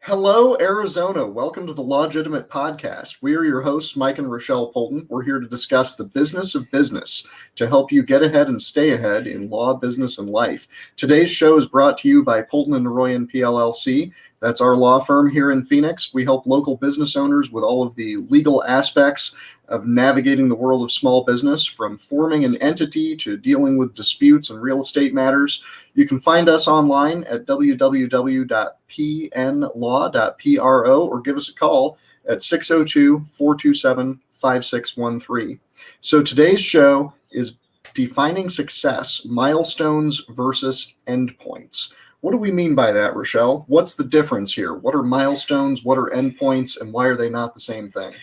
Hello, Arizona. Welcome to the Lawgitimate podcast. We are your hosts, Mike and Rochelle Poulton. We're here to discuss the business of business to help you get ahead and stay ahead in law, business, and life. Today's show is brought to you by Poulton and Royan PLLC. That's our law firm here in Phoenix. We help local business owners with all of the legal aspects of navigating the world of small business, from forming an entity to dealing with disputes and real estate matters. You can find us online at www.pnlaw.pro or give us a call at 602-427-5613. So today's show is defining success, milestones versus endpoints. What do we mean by that, Rochelle? What's the difference here? What are milestones? What are endpoints? And why are they not the same thing?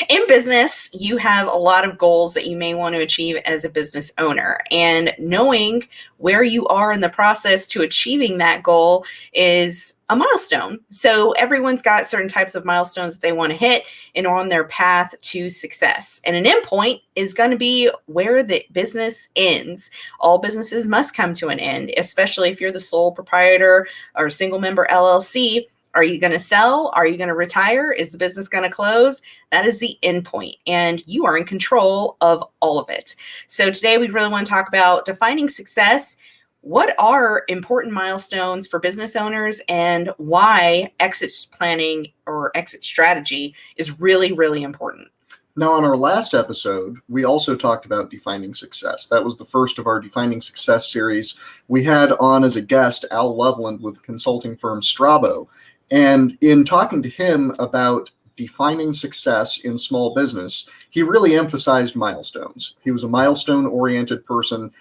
In business, you have a lot of goals that you may want to achieve as a business owner. And knowing where you are in the process to achieving that goal is a milestone. So everyone's got certain types of milestones that they want to hit and are on their path to success. And an endpoint is going to be where the business ends. All businesses must come to an end, especially if you're the sole proprietor or single member LLC. Are you going to sell? Are you going to retire? Is the business going to close? That is the endpoint, and you are in control of all of it. So today we really want to talk about defining success. What are important milestones for business owners, and why exit planning or exit strategy is really, really important. Now, on our last episode, we also talked about defining success. That was the first of our Defining Success series. We had on as a guest Al Loveland with consulting firm Strabo. And in talking to him about defining success in small business, he really emphasized milestones. He was a milestone-oriented person,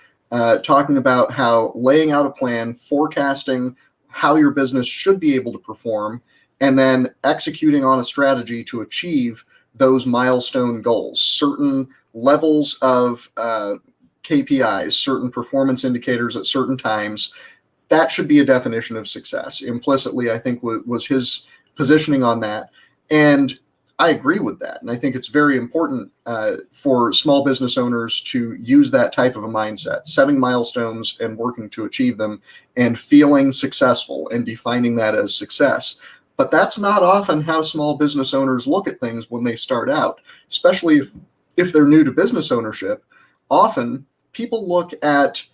talking about how laying out a plan, forecasting how your business should be able to perform, and then executing on a strategy to achieve those milestone goals, certain levels of KPIs, certain performance indicators at certain times. That should be a definition of success. Implicitly, I think, was his positioning on that. And I agree with that. And I think it's very important for small business owners to use that type of a mindset, setting milestones and working to achieve them and feeling successful and defining that as success. But that's not often how small business owners look at things when they start out, especially if they're new to business ownership. Often people look at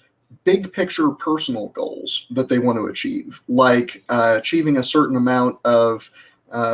big picture personal goals that they want to achieve, like achieving a certain amount of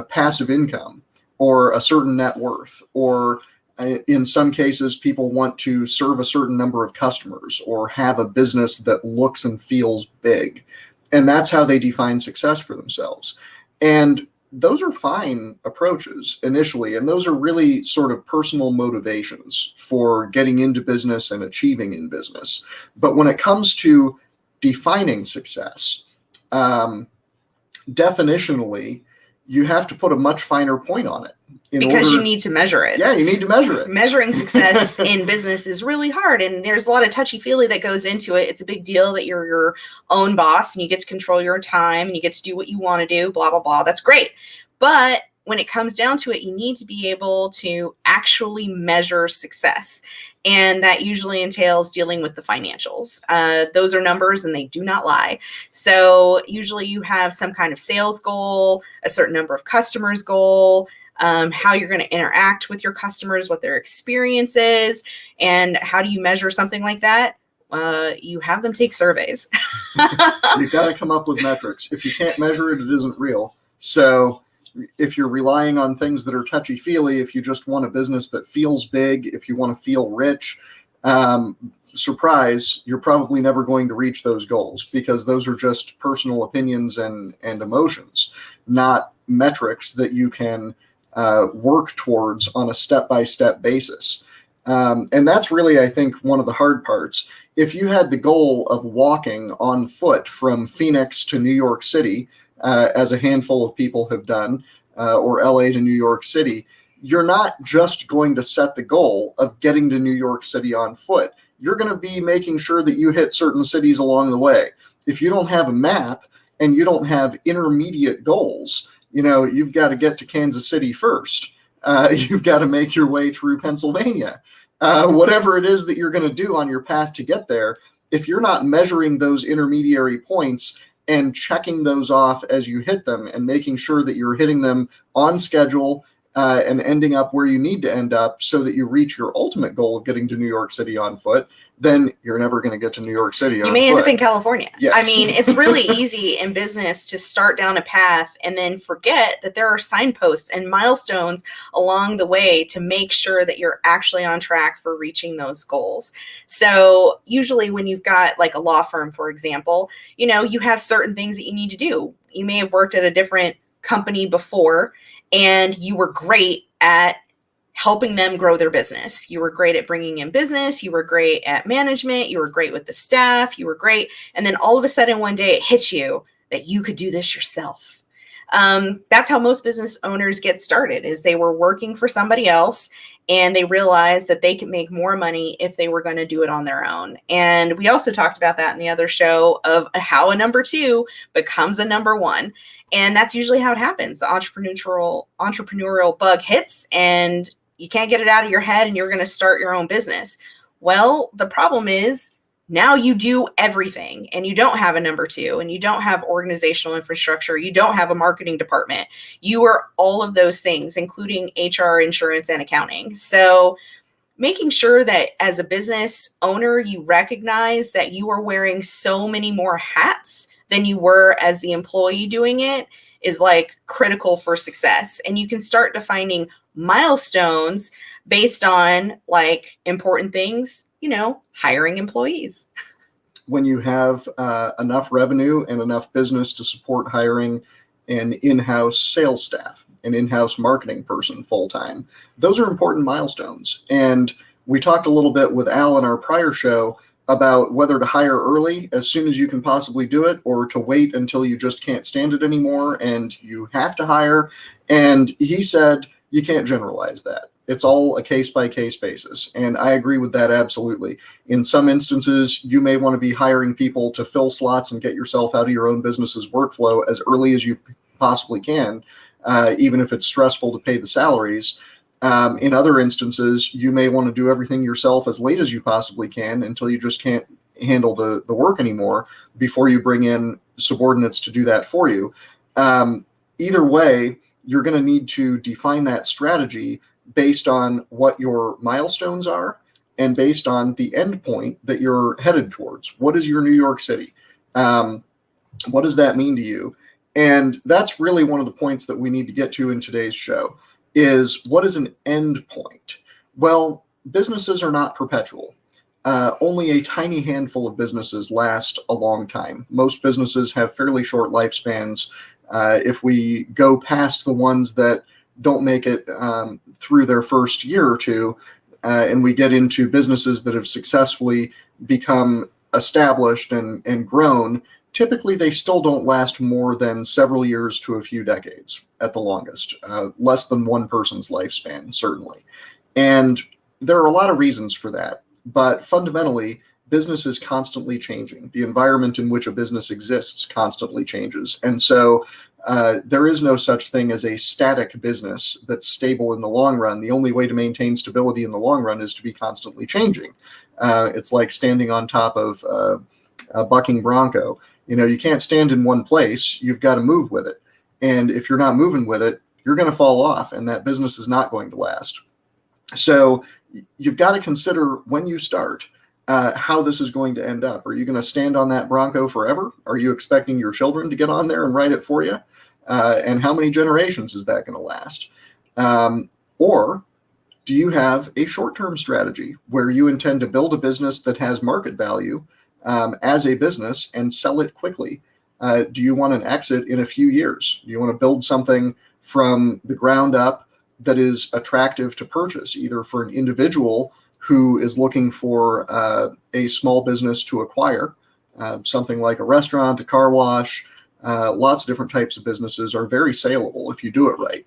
passive income or a certain net worth, or in some cases, people want to serve a certain number of customers or have a business that looks and feels big. And that's how they define success for themselves. And those are fine approaches initially, and those are really sort of personal motivations for getting into business and achieving in business. But when it comes to defining success, definitionally, you have to put a much finer point on it. Because you need to measure it. Yeah, you need to measure it. Measuring success in business is really hard, and there's a lot of touchy-feely that goes into it. It's a big deal that you're your own boss and you get to control your time and you get to do what you want to do, blah, blah, blah. That's great. But when it comes down to it, you need to be able to actually measure success. And that usually entails dealing with the financials. Those are numbers and they do not lie. So usually you have some kind of sales goal, a certain number of customers goal, how you're going to interact with your customers, what their experience is, and how do you measure something like that? You have them take surveys. You've got to come up with metrics. If you can't measure it, it isn't real. So if you're relying on things that are touchy-feely, if you just want a business that feels big, if you want to feel rich, surprise, you're probably never going to reach those goals, because those are just personal opinions and emotions, not metrics that you can work towards on a step-by-step basis. And that's really, I think, one of the hard parts. If you had the goal of walking on foot from Phoenix to New York City, as a handful of people have done, or LA to New York City, you're not just going to set the goal of getting to New York City on foot. You're going to be making sure that you hit certain cities along the way. If you don't have a map and you don't have intermediate goals, you've got to get to Kansas City first. You've got to make your way through Pennsylvania. Whatever it is that you're going to do on your path to get there, if you're not measuring those intermediary points and checking those off as you hit them and making sure that you're hitting them on schedule and ending up where you need to end up so that you reach your ultimate goal of getting to New York City on foot, then you're never going to get to New York City on foot. You may end up in California. Yes. I mean, it's really easy in business to start down a path and then forget that there are signposts and milestones along the way to make sure that you're actually on track for reaching those goals. So usually when you've got like a law firm, for example, you know, you have certain things that you need to do. You may have worked at a different company before and you were great at helping them grow their business. You were great at bringing in business. You were great at management. You were great with the staff. You were great. And then all of a sudden one day it hits you that you could do this yourself. That's how most business owners get started, is they were working for somebody else and they realized that they could make more money if they were going to do it on their own. And we also talked about that in the other show of how a number two becomes a number one. And that's usually how it happens. The entrepreneurial bug hits and you can't get it out of your head and you're going to start your own business. Well, the problem is now you do everything and you don't have a number two and you don't have organizational infrastructure. You don't have a marketing department. You are all of those things, including HR, insurance, and accounting. So making sure that as a business owner, you recognize that you are wearing so many more hats than you were as the employee doing it is like critical for success. And you can start defining milestones based on like important things, you know, hiring employees. When you have enough revenue and enough business to support hiring an in-house sales staff, an in-house marketing person full-time, those are important milestones. And we talked a little bit with Al in our prior show about whether to hire early as soon as you can possibly do it or to wait until you just can't stand it anymore and you have to hire. And he said, you can't generalize that. It's all a case-by-case basis. And I agree with that absolutely. In some instances, you may want to be hiring people to fill slots and get yourself out of your own business's workflow as early as you possibly can, even if it's stressful to pay the salaries. In other instances, you may want to do everything yourself as late as you possibly can until you just can't handle the work anymore before you bring in subordinates to do that for you. Either way, you're going to need to define that strategy based on what your milestones are and based on the endpoint that you're headed towards. What is your New York City? What does that mean to you? And that's really one of the points that we need to get to in today's show is what is an endpoint? Well, businesses are not perpetual. Only a tiny handful of businesses last a long time. Most businesses have fairly short lifespans. If we go past the ones that don't make it through their first year or two, and we get into businesses that have successfully become established and grown, typically they still don't last more than several years to a few decades at the longest, less than one person's lifespan, certainly. And there are a lot of reasons for that, but fundamentally, business is constantly changing. The environment in which a business exists constantly changes. And so there is no such thing as a static business that's stable in the long run. The only way to maintain stability in the long run is to be constantly changing. It's like standing on top of a bucking bronco. You know, you can't stand in one place. You've got to move with it. And if you're not moving with it, you're going to fall off and that business is not going to last. So you've got to consider when you start how this is going to end up. Are you going to stand on that Bronco forever? Are you expecting your children to get on there and ride it for you? And how many generations is that going to last? Or do you have a short-term strategy where you intend to build a business that has market value as a business and sell it quickly? Do you want an exit in a few years? Do you want to build something from the ground up that is attractive to purchase, either for an individual who is looking for a small business to acquire, something like a restaurant, a car wash, lots of different types of businesses are very saleable if you do it right.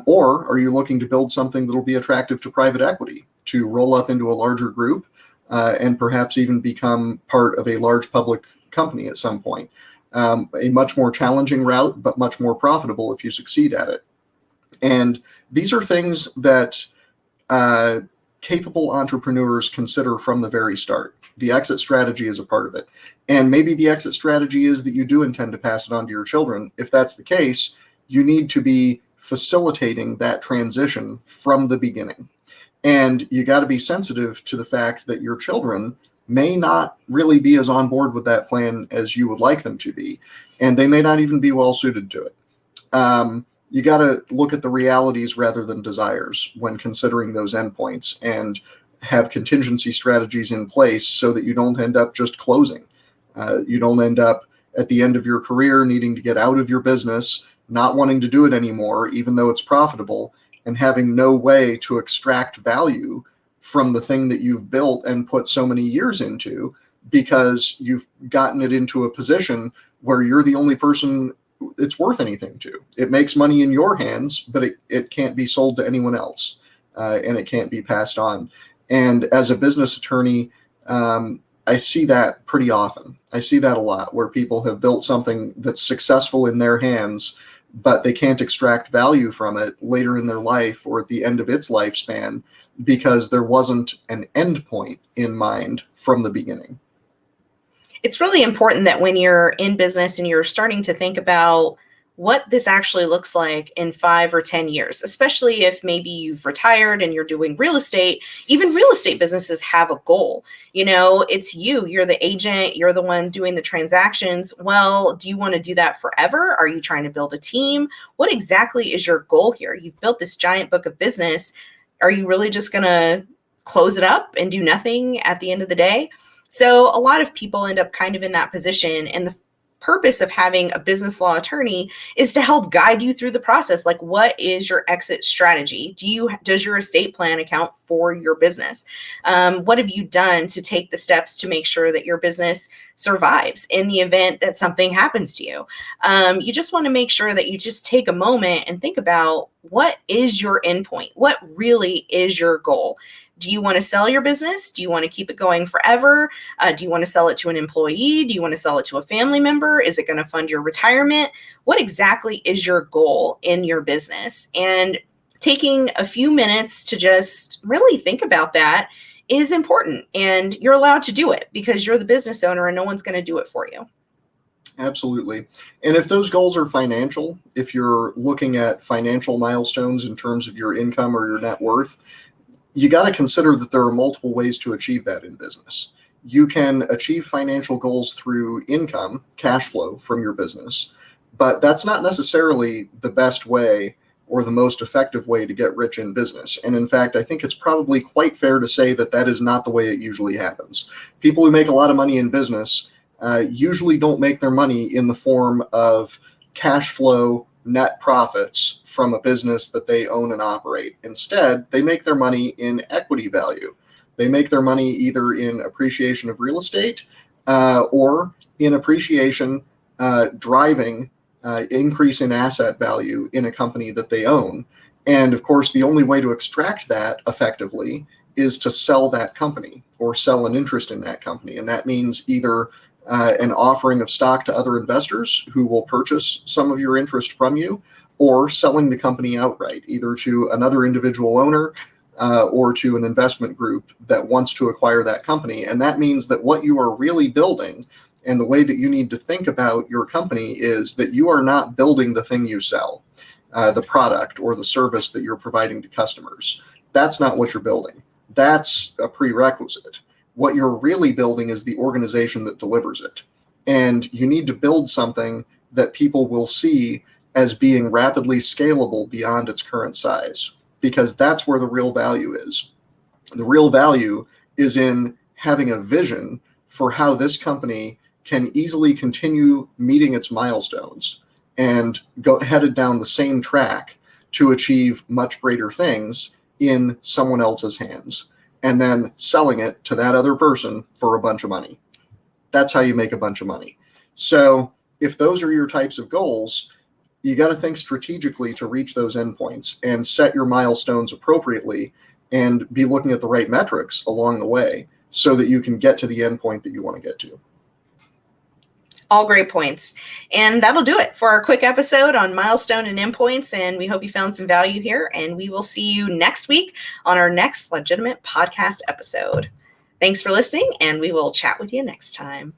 Or are you looking to build something that will be attractive to private equity, to roll up into a larger group and perhaps even become part of a large public company at some point? A much more challenging route, but much more profitable if you succeed at it. And these are things that capable entrepreneurs consider from the very start. The exit strategy is a part of it. And maybe the exit strategy is that you do intend to pass it on to your children. If that's the case, you need to be facilitating that transition from the beginning. And you got to be sensitive to the fact that your children may not really be as on board with that plan as you would like them to be. And they may not even be well suited to it. You got to look at the realities rather than desires when considering those endpoints, and have contingency strategies in place so that you don't end up just closing. You don't end up at the end of your career needing to get out of your business, not wanting to do it anymore, even though it's profitable, and having no way to extract value from the thing that you've built and put so many years into, because you've gotten it into a position where you're the only person it's worth anything to. It makes money in your hands, but it can't be sold to anyone else, and it can't be passed on. And as a business attorney, I see that pretty often. I see that a lot, where people have built something that's successful in their hands, but they can't extract value from it later in their life or at the end of its lifespan, because there wasn't an end point in mind from the beginning. It's really important that when you're in business and you're starting to think about what this actually looks like in 5 or 10 years, especially if maybe you've retired and you're doing real estate. Even real estate businesses have a goal. It's you're the agent, you're the one doing the transactions. Well, do you want to do that forever? Are you trying to build a team? What exactly is your goal here? You've built this giant book of business. Are you really just going to close it up and do nothing at the end of the day? So a lot of people end up kind of in that position, and the purpose of having a business law attorney is to help guide you through the process. Like, what is your exit strategy? Does your estate plan account for your business? What have you done to take the steps to make sure that your business survives in the event that something happens to you? You just want to make sure that you just take a moment and think about, what is your endpoint? What really is your goal? Do you want to sell your business? Do you want to keep it going forever? Do you want to sell it to an employee? Do you want to sell it to a family member? Is it going to fund your retirement? What exactly is your goal in your business? And taking a few minutes to just really think about that is important. And you're allowed to do it because you're the business owner and no one's going to do it for you. Absolutely. And if those goals are financial, if you're looking at financial milestones in terms of your income or your net worth, you got to consider that there are multiple ways to achieve that in business. You can achieve financial goals through income, cash flow from your business, but that's not necessarily the best way or the most effective way to get rich in business. And in fact, I think it's probably quite fair to say that that is not the way it usually happens. People who make a lot of money in business usually don't make their money in the form of cash flow net profits from a business that they own and operate. Instead, they make their money in equity value. They make their money either in appreciation of real estate or in appreciation driving increase in asset value in a company that they own. And of course, the only way to extract that effectively is to sell that company or sell an interest in that company. And that means either an offering of stock to other investors who will purchase some of your interest from you, or selling the company outright, either to another individual owner or to an investment group that wants to acquire that company. And that means that what you are really building, and the way that you need to think about your company, is that you are not building the thing you sell, the product or the service that you're providing to customers. That's not what you're building. That's a prerequisite. What you're really building is the organization that delivers it. And you need to build something that people will see as being rapidly scalable beyond its current size, because that's where the real value is. The real value is in having a vision for how this company can easily continue meeting its milestones and go headed down the same track to achieve much greater things in someone else's hands, and then selling it to that other person for a bunch of money. That's how you make a bunch of money. So if those are your types of goals, you got to think strategically to reach those endpoints and set your milestones appropriately and be looking at the right metrics along the way so that you can get to the endpoint that you want to get to. All great points. And that'll do it for our quick episode on milestone and endpoints. And we hope you found some value here. And we will see you next week on our next Legitimate podcast episode. Thanks for listening, and we will chat with you next time.